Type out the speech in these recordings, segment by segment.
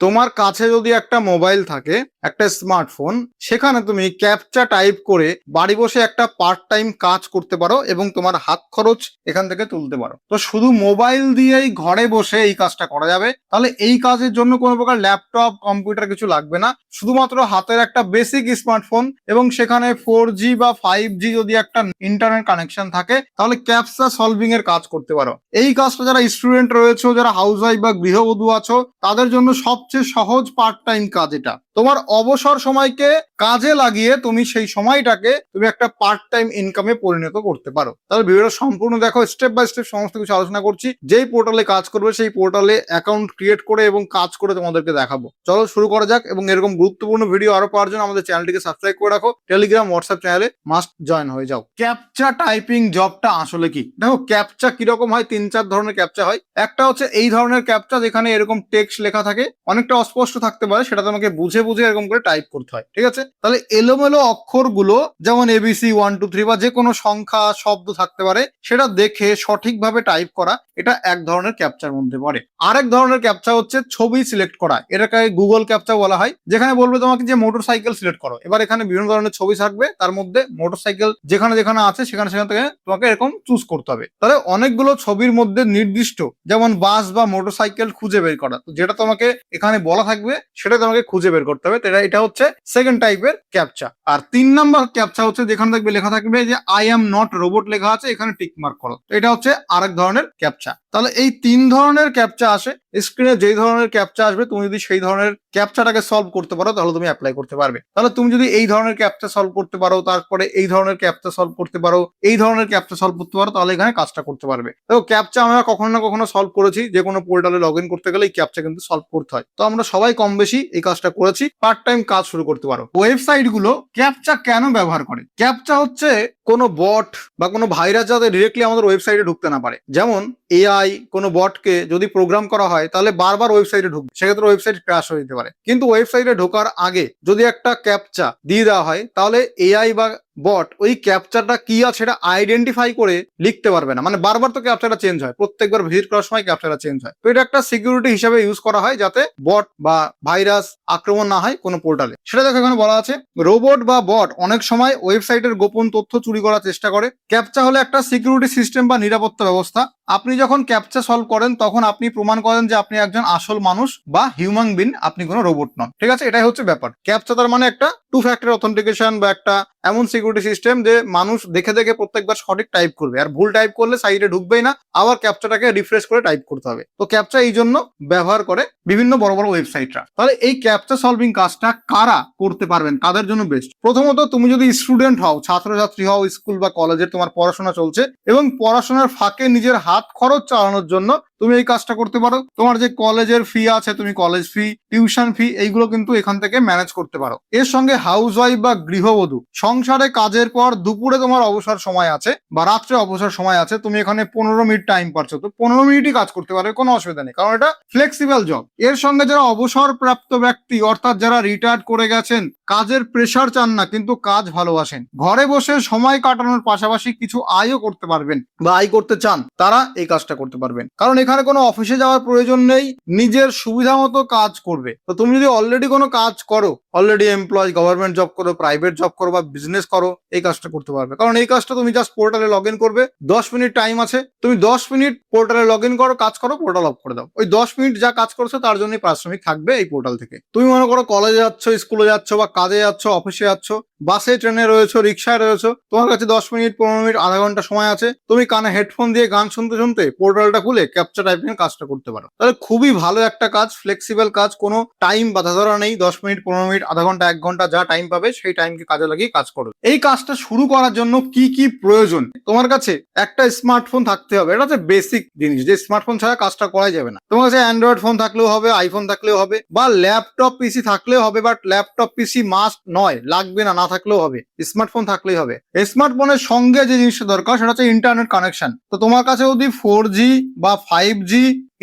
তোমার কাছে যদি একটা মোবাইল থাকে, একটা স্মার্টফোন, সেখানে তুমি ক্যাপচা টাইপ করে বাড়ি বসে একটা পার্ট টাইম কাজ করতে পারো এবং তোমার হাত খরচ এখান থেকে তুলতে পারো। তো শুধু মোবাইল দিয়েই ঘরে বসে এই কাজটা করা যাবে। তাহলে এই কাজের জন্য কোনো প্রকার ল্যাপটপ কম্পিউটার কিছু লাগবে না, শুধুমাত্র হাতের একটা বেসিক স্মার্টফোন এবং সেখানে 4G বা 5G যদি একটা ইন্টারনেট কানেকশন থাকে, তাহলে ক্যাপচা সলভিং এর কাজ করতে পারো। এই কাজটা যারা স্টুডেন্ট রয়েছে, যারা হাউস ওয়াইফ বা গৃহবধূ আছো, তাদের জন্য সবচেয়ে সহজ পার্ট টাইম কাজ এটা। তোমার অবসর সময়কে কাজে লাগিয়ে তুমি সেই সময়টাকে তুমি একটা পার্ট টাইম ইনকামে পরিণত করতে পারো। তাহলে ভিডিওটা সম্পূর্ণ দেখো, স্টেপ বাই স্টেপ সমস্ত কিছু আলোচনা করছি। যেই পোর্টালে কাজ করবে সেই পোর্টালে অ্যাকাউন্ট ক্রিয়েট করে এবং কাজ করে তোমাদেরকে দেখাবো। চলো শুরু করা যাক। এবং এরকম গুরুত্বপূর্ণ ভিডিও আরো পাওয়ার জন্য আমাদের চ্যানেলটিকে সাবস্ক্রাইব করে রাখো। টেলিগ্রাম, হোয়াটসঅ্যাপ চ্যানেলে মাস্ট জয়েন হয়ে যাও। ক্যাপচা টাইপিং জবটা আসলে কি? দেখো, ক্যাপচা কিরকম হয়, 3-4 ধরনের ক্যাপচা হয়। একটা হচ্ছে এই ধরনের ক্যাপচা যেখানে এরকম টেক্সট লেখা থাকে, অনেকটা অস্পষ্ট থাকতে পারে, সেটা তোমাকে বুঝে বুঝে এরকম করে টাইপ করতে হয়, ঠিক আছে? তাহলে এলোমেলো অক্ষরগুলো যেমন ABC 1 2 3 বা যে কোনো সংখ্যা শব্দ থাকতে পারে, সেটা দেখে সঠিকভাবে টাইপ করা, এটা এক ধরনের ক্যাপচার মধ্যে পড়ে। আরেক ধরনের ক্যাপচা হচ্ছে ছবি সিলেক্ট করা, এটাকে গুগল ক্যাপচা বলা হয়। যেখানে বলবে তোমাকে যে মোটরসাইকেল সিলেক্ট করো, এবার এখানে বিভিন্ন ধরনের ছবি থাকবে, তার মধ্যে মোটরসাইকেল যেখানে যেখানে আছে সেখানে সেখান থেকে তোমাকে এরকম চুজ করতে হবে। তাহলে অনেকগুলো ছবির মধ্যে নির্দিষ্ট, যেমন বাস বা মোটরসাইকেল খুঁজে বের করা, তো যেটা তোমাকে এখানে বলা থাকবে সেটা তোমাকে খুঁজে বের করতে হবে। এটা হচ্ছে সেকেন্ড টাইপের ক্যাপচা। আর 3 নাম্বার ক্যাপচা হচ্ছে যেখানে দেখবে লেখা থাকবে যে আই এম নট রোবট লেখা আছে, এখানে টিক মার্ক করো, তো এটা হচ্ছে আরেক ধরনের ক্যাপচা। তাহলে এই 3 ধরনের ক্যাপচা আসে। স্ক্রিনে যেই ধরনের ক্যাপচা আসবে, তুমি যদি সেই ধরনের ক্যাপচাটাকে সলভ করতে পারো, তাহলে তুমি অ্যাপ্লাই করতে পারবে। তাহলে তুমি যদি এই ধরনের ক্যাপচা সলভ করতে পারো, তারপরে এই ধরনের ক্যাপচা সলভ করতে পারো, এই ধরনের ক্যাপচা সলভ করতে পারো, তাহলে এখানে কাজটা করতে পারবে। দেখো, ক্যাপচা আমরা কখনো না কখনো সলভ করেছি। যে কোনো পোর্টালে লগ ইন করতে গেলে এই ক্যাপচা কিন্তু সলভ করতে হয়। তো আমরা সবাই কম বেশি এই কাজটা করেছি। পার্ট টাইম কাজ শুরু করতে পারো। ওয়েবসাইট গুলো ক্যাপচা কেন ব্যবহার করে? ক্যাপচা হচ্ছে কোনো বট বা কোনো ভাইরাস যাতে ডিরেক্টলি আমাদের ওয়েবসাইটে ঢুকতে না পারে। যেমন এআই কোনো বটকে যদি প্রোগ্রাম করা হয়, তাহলে বারবার ওয়েবসাইটে ঢুকবে, সেক্ষেত্রে ওয়েবসাইট ক্র্যাশ হয়ে যেতে পারে। কিন্তু ওয়েবসাইটে ঢোকার আগে যদি একটা ক্যাপচা দিয়ে দেওয়া হয়, তাহলে এআই বা বট ওই ক্যাপচারটা কি আছে সেটা আইডেন্টিফাই করে লিখতে পারবে না। মানে বারবার তো ক্যাপচারটা চেঞ্জ হয়, প্রত্যেকবার ভিজিট করার সময় ক্যাপচারটা চেঞ্জ হয়। তো এটা একটা সিকিউরিটি হিসেবে ইউজ করা হয়, যাতে বট বা ভাইরাস আক্রমণ না হয় কোনো পোর্টালে। সেটা দেখো এখানে বলা আছে, রোবট বা বট অনেক সময় ওয়েবসাইটের গোপন তথ্য চুরি করার চেষ্টা করে। ক্যাপচা হলো একটা সিকিউরিটি সিস্টেম বা নিরাপত্তা ব্যবস্থা। আপনি যখন ক্যাপচা সলভ করেন, তখন আপনি প্রমাণ করেন যে আপনি একজন আসল মানুষ বা হিউম্যান বিন, আপনি কোনো রোবট নন, ঠিক আছে? এটাই হচ্ছে ব্যাপার। ক্যাপচা তার মানে একটা 2 ফ্যাক্টর অথেন্টিকেশন বা একটা এমন সিকিউরিটি সিস্টেম যে মানুষ দেখে দেখে প্রত্যেকবার সঠিক টাইপ করবে, আর ভুল টাইপ করলে সাইডে ঢুকবেই না, আবার ক্যাপচাটাকে রিফ্রেশ করে টাইপ করতে হবে। তো ক্যাপচা এই জন্য ব্যবহার করে বিভিন্ন বড় বড় ওয়েবসাইটরা। তাহলে এই ক্যাপচা সলভিং কাজটা কারা করতে পারবেন, কাদের জন্য বেস্ট? প্রথমত, তুমি যদি স্টুডেন্ট হও, ছাত্রছাত্রী হও, স্কুল বা কলেজের তোমার পড়াশোনা চলছে এবং পড়াশোনার ফাঁকে নিজের হাত খরচ চালানোর জন্য তুমি এই কাজটা করতে পারো। তোমার যে কলেজের ফি আছে, তুমি কলেজ ফি, টিউশন ফি, এইগুলো কিন্তু এখান থেকে ম্যানেজ করতে পারো। এর সঙ্গে হাউস ওয়াইফ বা গৃহবধূ, সংসারে কাজের পর দুপুরে তোমার অবসর সময় আছে বা রাত্রে অবসর সময় আছে, তুমি এখানে 15 মিনিট টাইম পাচ্ছ, তো 15 মিনিটই কাজ করতে পারবে, কোনো অসুবিধা নেই, কারণ এটা ফ্লেক্সিবল জব। এর সঙ্গে যারা অবসর প্রাপ্ত ব্যক্তি, অর্থাৎ যারা রিটায়ার্ড করে গেছেন, কাজের প্রেশার চান না কিন্তু কাজ ভালোবাসেন, ঘরে বসে সময় কাটানোর পাশাপাশি কিছু আয়ও করতে পারবেন বা আয় করতে চান, তারা এই কাজটা করতে পারবেন। কারণ এখানে কোনো অফিসে যাওয়ার প্রয়োজন নেই, নিজের সুবিধা মতো কাজ করবে। তো তুমি যদি অলরেডি কোনো কাজ করো, অলরেডি এমপ্লয়, গভর্নমেন্ট জব করো, প্রাইভেট জব করো বা বিজনেস করো, এই কাজটা করতে পারবে। কারণ এই কাজটা তুমি জাস্ট পোর্টালে লগ ইন করবে, 10 মিনিট টাইম আছে, তুমি 10 মিনিট পোর্টালে লগ ইন করো, কাজ করো, পোর্টাল অফ করে দাও। ওই 10 মিনিট যা কাজ করছো তার জন্য পারিশ্রমিক থাকবে এই পোর্টাল থেকে। তুমি মনে করো কলেজে যাচ্ছ, স্কুলে যাচ্ছ বা কাজে যাচ্ছ, অফিসে যাচ্ছ, বাসে, ট্রেনে রয়েছো, রিক্সায় রয়েছো, তোমার কাছে 10 মিনিট, 15 মিনিট, আধা ঘন্টা সময় আছে, তুমি কানে হেডফোন দিয়ে গান শুনতে শুনতে পোর্টালটা খুলে ক্যাপচা টাইপিং এর কাজটা করতে পারো। তাহলে খুবই ভালো একটা কাজ, ফ্লেক্সিবল কাজ, কোনো টাইম বাধা ধরা নেই। 10 মিনিট, 15 মিনিট, আধা ঘন্টা, 1 ঘন্টা যা টাইম পাবে সেই টাইমকে কাজে লাগিয়ে কাজ করো। এই কাজটা শুরু করার জন্য কি কি প্রয়োজন? তোমার কাছে একটা স্মার্টফোন থাকতে হবে, এটা হচ্ছে বেসিক জিনিস, যে স্মার্টফোন ছাড়া কাজটা করাই যাবে না। তোমার কাছে অ্যান্ড্রয়েড ফোন থাকলেও হবে, আইফোন থাকলেও হবে, বা ল্যাপটপ পিসি থাকলেও হবে, বাট ল্যাপটপ পিসি মাস্ট নয়, লাগবে না, না থাকলেও হবে, স্মার্টফোন থাকলেই হবে। স্মার্টফোনের সঙ্গে যে জিনিসটা দরকার সেটা হচ্ছে ইন্টারনেট কানেকশন। তো তোমার কাছে যদি 4G বা 5G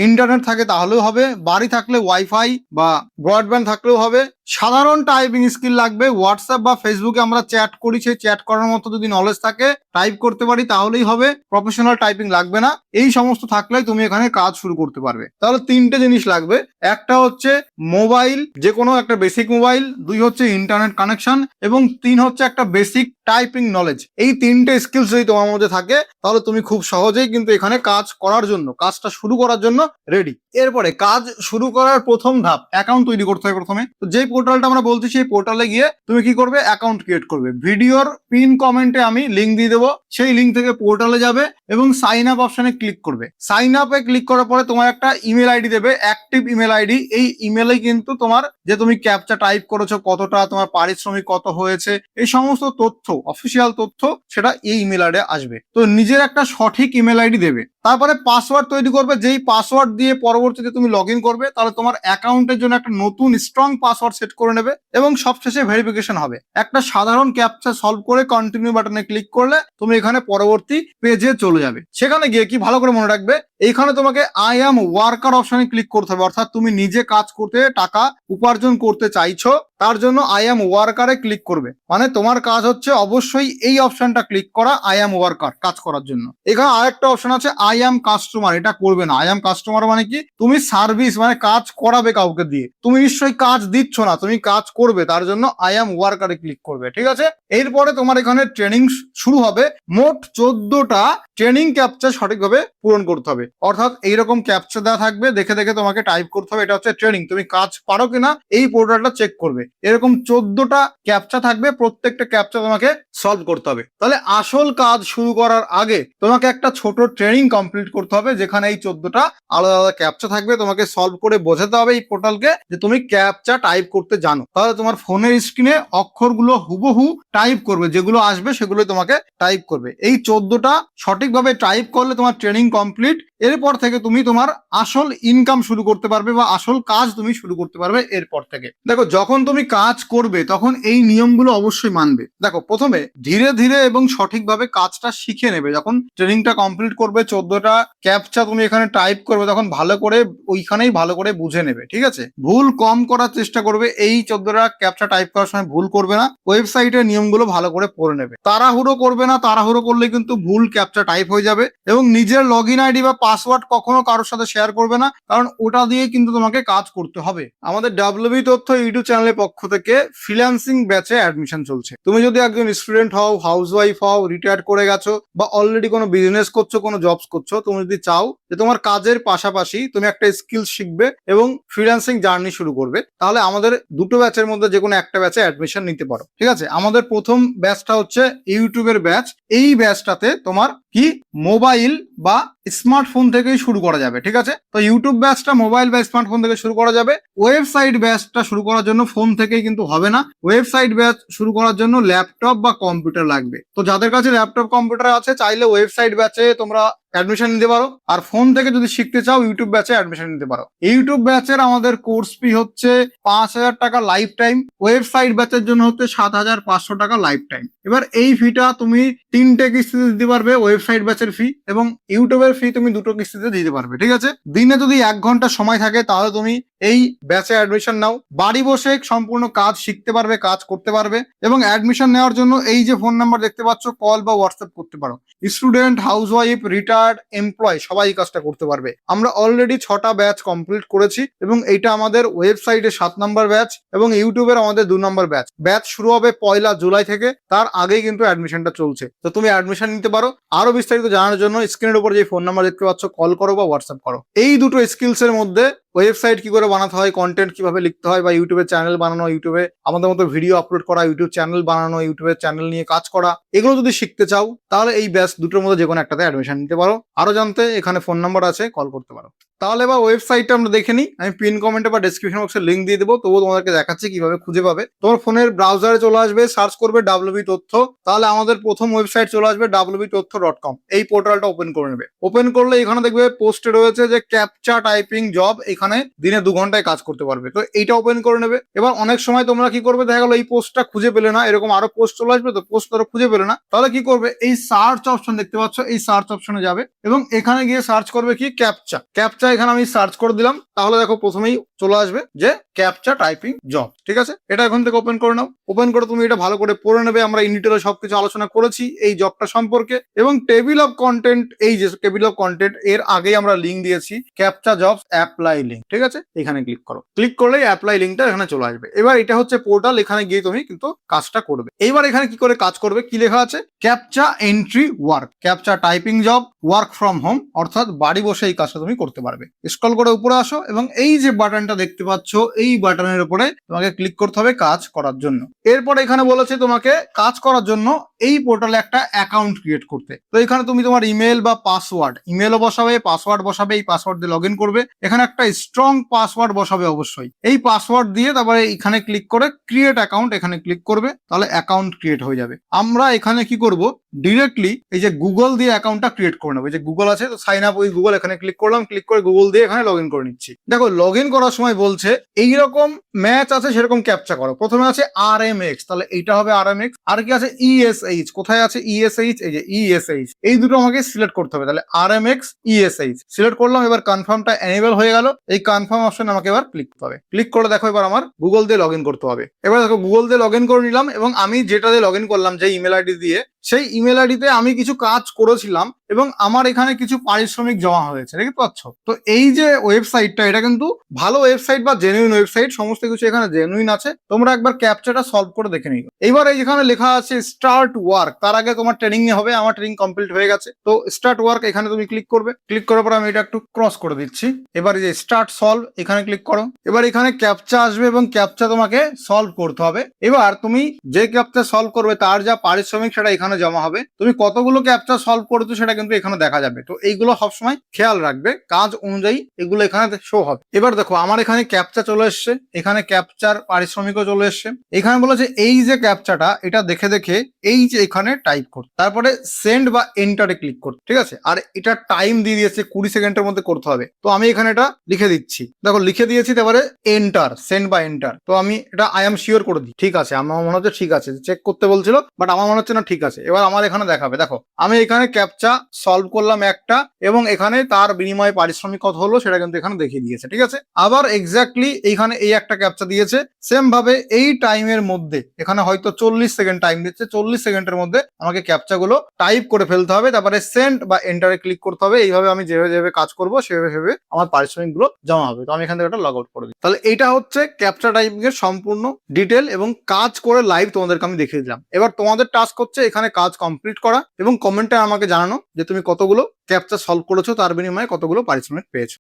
ইন্টারনেট থাকে তাহলেও হবে, বাড়ি থাকলে ওয়াইফাই বা ব্রডব্যান্ড থাকলেও হবে, সাধারণ টাইপিং স্কিল লাগবে। হোয়াটসঅ্যাপ বা ফেসবুকে আমরা চ্যাট করি, সেই চ্যাট করার মতো যদি নলেজ থাকে, টাইপ করতে পারি, তাহলেই হবে। প্রফেশনাল টাইপিং লাগবে না। এই সমস্ত থাকলেই তুমি এখানে কাজ শুরু করতে পারবে। তাহলে তিনটে জিনিস লাগবে। একটা হচ্ছে মোবাইল, যে কোনো একটা বেসিক মোবাইল, 2 হচ্ছে ইন্টারনেট কানেকশন, এবং 3 হচ্ছে একটা বেসিক টাইপিং নলেজ। এই তিনটে স্কিলস যদি তোমার মধ্যে থাকে, তাহলে তুমি খুব সহজেই কিন্তু এখানে কাজ করার জন্য, কাজটা শুরু করার জন্য রেডি। এরপরে কাজ শুরু করার প্রথম ধাপ অ্যাকাউন্ট তৈরি করতে হবে প্রথমে। তো যেই পোর্টালটা আমরা বলছি, সেই পোর্টালে গিয়ে তুমি কি করবে, অ্যাকাউন্ট ক্রিয়েট করবে। ভিডিওর পিন কমেন্টে আমি লিঙ্ক দিয়ে দেবো, সেই লিঙ্ক থেকে পোর্টালে যাবে এবং সাইন আপ অপশনে ক্লিক করবে। সাইন আপে ক্লিক করার পরে তোমার একটা ইমেল আইডি দেবে, অ্যাক্টিভ ইমেল আইডি। এই ইমেলে কিন্তু তোমার যে তুমি ক্যাপচা টাইপ করেছো, কতটা তোমার পারিশ্রমিক কত হয়েছে, এই সমস্ত তথ্য, অফিসিয়াল তথ্য, সেটা এই ইমেল আইডি আসবে। তো নিজের একটা সঠিক ইমেল আইডি দেবে। তারপরে পাসওয়ার্ড তৈরি করবে, যেই পাসওয়ার্ড দিয়ে পরবর্তীতে তুমি লগ ইন করবে, তাহলে তোমার অ্যাকাউন্টের জন্য একটা নতুন স্ট্রং পাসওয়ার্ড সেট করে নেবে এবং সবশেষে ভেরিফিকেশন হবে। একটা সাধারণ ক্যাপচা সলভ করে কন্টিনিউ বাটনে ক্লিক করলে তুমি এখানে পরবর্তী পেজে চলে যাবে। সেখানে গিয়ে কি ভালো করে মনে রাখবে, এইখানে তোমাকে আই অ্যাম ওয়ার্কার অপশনে ক্লিক করতে হবে। অর্থাৎ তুমি নিজে কাজ করতে, টাকা উপার্জন করতে চাইছো, তার জন্য আই অ্যাম ওয়ার্কারে ক্লিক করবে। মানে তোমার কাজ হচ্ছে অবশ্যই এই অপশনটা ক্লিক করা, আই অ্যাম ওয়ার্কার, কাজ করার জন্য। এখানে আরেকটা অপশন আছে আই অ্যাম কাস্টমার, এটা করবে না। আই অ্যাম কাস্টমার মানে কি, তুমি সার্ভিস, মানে কাজ করাবে কাউকে দিয়ে, তুমি নিশ্চয়ই কাজ দিচ্ছ না, তুমি কাজ করবে, তার জন্য আই অ্যাম ওয়ার্কারে ক্লিক করবে। ঠিক আছে, এরপরে তোমার এখানে ট্রেনিং শুরু হবে। মোট 14টা ট্রেনিং ক্যাপচা সঠিকভাবে পূরণ করতে হবে। অর্থাৎ এইরকম ক্যাপচা দেওয়া থাকবে, দেখে দেখে তোমাকে টাইপ করতে হবে। এটা হচ্ছে ট্রেনিং, তুমি কাজ পারো কিনা এই পোর্টালটা চেক করবে। এরকম 14টা ক্যাপচা থাকবে, প্রত্যেকটা ক্যাপচা তোমাকে সলভ করতে হবে। তাহলে আসল কাজ শুরু করার আগে তোমাকে একটা ছোট ট্রেনিং কমপ্লিট করতে হবে, যেখানে এই 14টা আলাদা আলাদা ক্যাপচা থাকবে। তোমাকে সলভ করে বোঝাতে হবে এই পোর্টালকে যে তুমি ক্যাপচা টাইপ করতে জানো। তাহলে তোমার ফোনের স্ক্রিনে অক্ষরগুলো হুবহু টাইপ করবে, যেগুলো আসবে সেগুলো তোমাকে টাইপ করবে। এই 14টা সঠিকভাবে টাইপ করলে তোমার ট্রেনিং কমপ্লিট। এরপর থেকে তুমি তোমার আসল ইনকাম শুরু করতে পারবে, বা আসল কাজ তুমি শুরু করতে পারবে এরপর থেকে। দেখো, যখন তুমি কাজ করবে তখন এই নিয়মগুলো অবশ্যই মানবে। দেখো, প্রথমে ধীরে ধীরে এবং সঠিকভাবে কাজটা শিখে নেবে। যখন ট্রেনিংটা কমপ্লিট করবে, 14টা ক্যাপচা তুমি এখানে টাইপ করবে, তখন ভালো করে ওইখানেই ভালো করে বুঝে নেবে। ঠিক আছে, ভুল কম করার চেষ্টা করবে। এই 14টা ক্যাপচা টাইপ করার সময় ভুল করবে না। ওয়েবসাইটের নিয়মগুলো ভালো করে পড়ে নেবে। তাড়াহুড়ো করবে না, তাড়াহুড়ো করলে কিন্তু ভুল ক্যাপচা টাইপ হয়ে যাবে। এবং নিজের লগ ইন আইডি বা পাসওয়ার্ড কখনো কারোর সাথে শেয়ার করবে না, কারণ ওটা দিয়ে কিন্তু তোমাকে কাজ করতে হবে। আমাদের ডাব্লিউবি তথ্য ইউটিউব চ্যানেলের পক্ষ থেকে ফ্রিল্যান্সিং ব্যাচে অ্যাডমিশন চলছে। তুমি যদি একজন স্টুডেন্ট হও, হাউসওয়াইফ হও, রিটায়ার করে গেছো, বা অলরেডি কোনো বিজনেস করছো, কোনো জবস করছো, তুমি যদি চাও যে তোমার কাজের পাশাপাশি তুমি একটা স্কিল শিখবে এবং ফ্রিল্যান্সিং জার্নি শুরু করবে, তাহলে আমাদের দুটো ব্যাচের মধ্যে যে কোনো একটা ব্যাচে অ্যাডমিশন নিতে পারো। ঠিক আছে, আমাদের প্রথম ব্যাচটা হচ্ছে ইউটিউবের ব্যাচ। এই ব্যাচটাতে তোমার কি মোবাইল বা স্মার্টফোন থেকেই শুরু করা যাবে। ঠিক আছে, তো ইউটিউব ব্যাচটা মোবাইল বা স্মার্টফোন থেকে শুরু করা যাবে। ওয়েবসাইট ব্যাচটা শুরু করার জন্য ফোন থেকেই কিন্তু হবে না। ওয়েবসাইট ব্যাচ শুরু করার জন্য ল্যাপটপ বা কম্পিউটার লাগবে। তো যাদের কাছে ল্যাপটপ কম্পিউটার আছে, চাইলে ওয়েবসাইট ব্যাচে তোমরা অ্যাডমিশন নিতে পারো। আর ফোন থেকে যদি শিখতে চাও, ইউটিউব ব্যাচে অ্যাডমিশন নিতে পারো। ইউটিউব ব্যাচের আমাদের কোর্স ফি হচ্ছে 5,000 টাকা লাইফ টাইম। ওয়েবসাইট ব্যাচের জন্য হচ্ছে 7,500 টাকা লাইফ টাইম। এবার এই ফিটা তুমি 3টে কিস্তিতে দিতে পারবে, ওয়েবসাইট ব্যাচের ফি, এবং ইউটিউবের ফি তুমি 2টো কিস্তিতে দিতে পারবে। ঠিক আছে, দিনে যদি 1 ঘন্টা সময় থাকে, তাহলে তুমি এই ব্যাচে অ্যাডমিশন নাও। বাড়ি বসে সম্পূর্ণ কাজ শিখতে পারবে, কাজ করতে পারবে। এবং অ্যাডমিশন নেওয়ার জন্য এই যে ফোন নাম্বার দেখতে পাচ্ছ, কল বা হোয়াটসঅ্যাপ করতে পারো। স্টুডেন্ট, হাউসওয়াইফ, রিটায়ার্ড, এমপ্লয় সবাই এই কাজটা করতে পারবে। আমরা অলরেডি 6টা ব্যাচ কমপ্লিট করেছি, এবং এইটা আমাদের ওয়েবসাইটে 7 নম্বর ব্যাচ, এবং ইউটিউবের আমাদের 2 নম্বর ব্যাচ। ব্যাচ শুরু হবে 1 জুলাই থেকে, তার আগেই কিন্তু অ্যাডমিশনটা চলছে। তো তুমি অ্যাডমিশন নিতে পারো। আরো বিস্তারিত জানার জন্য স্ক্রিনের উপর যে ফোন নাম্বার দেখতে পাচ্ছ, কল করো বা হোয়াটসঅ্যাপ করো। এই দুটো স্কিলস এর মধ্যে ওয়েবসাইট কি করে বানাতে হয়, কন্টেন্ট কিভাবে লিখতে হয়, বা ইউটিউবে চ্যানেল বানানো, ইউটিউবে আমাদের মতো ভিডিও আপলোড করা, ইউটিউব চ্যানেল বানানো, ইউটিউবের চ্যানেল নিয়ে কাজ করা, এগুলো যদি শিখতে চাও, তাহলে এই ব্যাচ দুটোর মধ্যে যে কোনো একটাতে অ্যাডমিশন নিতে পারো। আরো জানতে এখানে ফোন নাম্বার আছে, কল করতে পারো। তাহলে বা ওয়েবসাইটটা আমরা দেখে নিই। আমি পিন কমেন্টে বা ডেসক্রিপশন বক্সে লিঙ্ক দিয়ে দেবো, তবুও তোমাদেরকে দেখাচ্ছি কিভাবে খুঁজে পাবে। তোমার ফোনের ব্রাউজারে চলে আসবে, সার্চ করবে ডাব্লিউবি তথ্য। তাহলে আমাদের প্রথম ওয়েবসাইট চলে আসবে www.totho.com। এই পোর্টালটা ওপেন করে নেবে। ওপেন করলে এখানে দেখবে পোস্টে রয়েছে যে ক্যাপচা টাইপিং জব। এখানে এখানে দিনে 2 ঘন্টায় কাজ করতে পারবে। তো এইটা ওপেন করে নেবে। এবার অনেক সময় তোমরা কি করবে, দেখা গেলো এই পোস্টটা খুঁজে পেলে না, এরকম আরো পোস্ট চলে আসবে, তো পোস্ট ধরো খুঁজে পেলে না, তাহলে কি করবে, এই সার্চ অপশন দেখতে পাচ্ছ, এই সার্চ অপশনে যাবে এবং এখানে গিয়ে সার্চ করবে কি ক্যাপচা। ক্যাপচা এখানে আমি সার্চ করে দিলাম, তাহলে দেখো প্রথমেই চলে আসবে যে ক্যাপচা টাইপিং জব। ঠিক আছে, এটা এখন থেকে ওপেন করে নাও। ওপেন করে তুমি এটা ভালো করে পড়ে নেবে। আমরা ইন ডিটেইলে সবকিছু আলোচনা করেছি এই জবটা সম্পর্কে। এবং টেবিল অফ কন্টেন্ট, এই যে টেবিল অফ কন্টেন্ট, এর আগেই আমরা লিঙ্ক দিয়েছি, ক্যাপচা জবস অ্যাপ্লাই লিঙ্ক। ঠিক আছে, এখানে ক্লিক করো। ক্লিক করলেই অ্যাপ্লাই লিঙ্কটা এখানে চলে আসবে। এবার এটা হচ্ছে পোর্টাল, এখানে গিয়ে তুমি কিন্তু কাজটা করবে। এইবার এখানে কি করে কাজ করবে, কি লেখা আছে, captcha entry work, captcha typing job, work from home, অর্থাৎ বাড়ি বসে এই কাজটা তুমি করতে পারবে। স্ক্রল করে উপরে আসো এবং এই যে বাটনটা দেখতে পাচ্ছ, এই বাটনের উপরে তোমাকে ক্লিক করতে হবে কাজ করার জন্য। এরপরে এখানে বলেছে তোমাকে কাজ করার জন্য এই পোর্টালে একটা অ্যাকাউন্ট ক্রিয়েট করতে। তো এখানে তুমি তোমার ইমেল বা পাসওয়ার্ড, ইমেলও বসাবে, পাসওয়ার্ড বসাবে, এই পাসওয়ার্ড দিয়ে লগ ইন করবে। এখানে একটা স্ট্রং পাসওয়ার্ড বসাবে অবশ্যই। এই পাসওয়ার্ড দিয়ে তারপরে এখানে ক্লিক করে ক্রিয়েট অ্যাকাউন্ট, এখানে ক্লিক করবে, তাহলে অ্যাকাউন্ট ক্রিয়েট হয়ে যাবে। আমরা এখানে কি করব, ডিরেক্টলি এই যে গুগল দিয়ে অ্যাকাউন্টটা ক্রিয়েট করে নেবো। এই যে গুগল আছে, তো সাইন আপ উইথ গুগল, এখানে ক্লিক করলাম, ক্লিক করে গুগল দিয়ে এখানে লগ ইন করে নিচ্ছি। দেখো লগ ইন করার সময় বলছে এইরকম ম্যাচ আছে সেরকম ক্যাপচা করো। প্রথমে আছে RMX, তাহলে এইটা হবে RMX। আর কি আছে ESH, কোথায় আছে ESH, এই যে ESH, এই দুটো আমাকে সিলেক্ট করতে হবে। তাহলে RMX ESH সিলেক্ট করলাম। এবার কনফার্মটা এনেবল হয়ে গেল। এই কনফার্ম অপশন আমাকে এবার ক্লিক করতে হবে। ক্লিক করে দেখো এবার আমার গুগল দিয়ে লগ ইন করতে হবে। এবার দেখো গুগল দিয়ে লগ ইন করে নিলাম এবং আমি যেটা দিয়ে লগ ইন করলাম, যে ইমেল আইডি দিয়ে, সেই ইমেল আইডিতে আমি কিছু কাজ করেছিলাম এবং আমার এখানে কিছু পারিশ্রমিক জমা হয়েছে, দেখতে পাচ্ছ। তো এই যে ওয়েবসাইটটা, এটা কিন্তু ভালো ওয়েবসাইট বা জেনুইন ওয়েবসাইট, সমস্ত কিছু এখানে জেনুইন আছে। তোমরা একবার ক্যাপচাটা সলভ করে দেখে নিও। এবার এই যেখানে লেখা আছে স্টার্ট ওয়ার্ক, তার আগে তোমার ট্রেনিং হবে। আমার ট্রেনিং কমপ্লিট হয়ে গেছে, তো স্টার্ট ওয়ার্ক এখানে তুমি ক্লিক করবে। ক্লিক করার পর আমি এটা একটু ক্রস করে দিচ্ছি। এবার এই যে স্টার্ট সলভ, এখানে ক্লিক করো। এবার এখানে ক্যাপচা আসবে এবং ক্যাপচা তোমাকে সলভ করতে হবে। এবার তুমি যে ক্যাপচা সলভ করবে তার যা পারিশ্রমিক সেটা এখানে জমা হবে। তুমি কতগুলো ক্যাপচা সলভ করেছো সেটা কিন্তু এখানে দেখা যাবে। তো এইগুলো সবসময় খেয়াল রাখবে, কাজ অনুযায়ী এগুলো এখানে শো হবে। এবার দেখো আমার এখানে ক্যাপচা চলে এসছে, এখানে ক্যাপচার পারিশ্রমিকও চলে এসছে। এখানে বলেছে এই যে ক্যাপচাটা, এটা দেখে দেখে এই যে এখানে টাইপ করতে, তারপরে সেন্ড বা এন্টারে ক্লিক করতে। ঠিক আছে, আর এটা টাইম দিয়ে দিয়েছে 20 সেকেন্ডের মধ্যে করতে হবে। তো আমি এখানে এটা লিখে দিচ্ছি, দেখো লিখে দিয়েছি। তারপরে এন্টার, সেন্ড বা এন্টার। তো আমি এটা আই এম শিওর করে দিই। ঠিক আছে, আমার মনে হচ্ছে ঠিক আছে, চেক করতে বলছিল বাট আমার মনে হচ্ছে না ঠিক আছে। এবার আমার এখানে দেখাবে, দেখো আমি এখানে ক্যাপচা সলভ করলাম একটা এবং এখানে তার বিনিময়ে পারিশ্রমিক কত হলো সেটা কিন্তু এখানে দেখিয়ে দিয়েছে। ঠিক আছে, আবার এক্স্যাক্টলি এইখানে এই একটা ক্যাপচা দিয়েছে সেম ভাবে এই টাইমের মধ্যে, এখানে হয়তো 40 সেকেন্ড টাইম দিচ্ছে, 40 সেকেন্ডের মধ্যে আমাকে ক্যাপচা গুলো টাইপ করে ফেলতে হবে, তারপরে সেন্ড বা এন্টারে ক্লিক করতে হবে। এইভাবে আমি যেভাবে যেভাবে কাজ করবো সেভাবে আমার পারিশ্রমিক গুলো জমা হবে। তো আমি এখান থেকে এটা লগ আউট করে দিই। তাহলে এটা হচ্ছে ক্যাপচা টাইপিং এর সম্পূর্ণ ডিটেল এবং কাজ করে লাইভ তোমাদেরকে আমি দেখিয়ে দিলাম। এবার তোমাদের টাস্ক হচ্ছে এখানে কাজ কমপ্লিট করা এবং কমেন্টে আমাকে জানানো যে তুমি কতগুলো ক্যাপচা সলভ করেছো, তার বিনিময়ে কতগুলো পারিশ্রমিক পেয়েছো।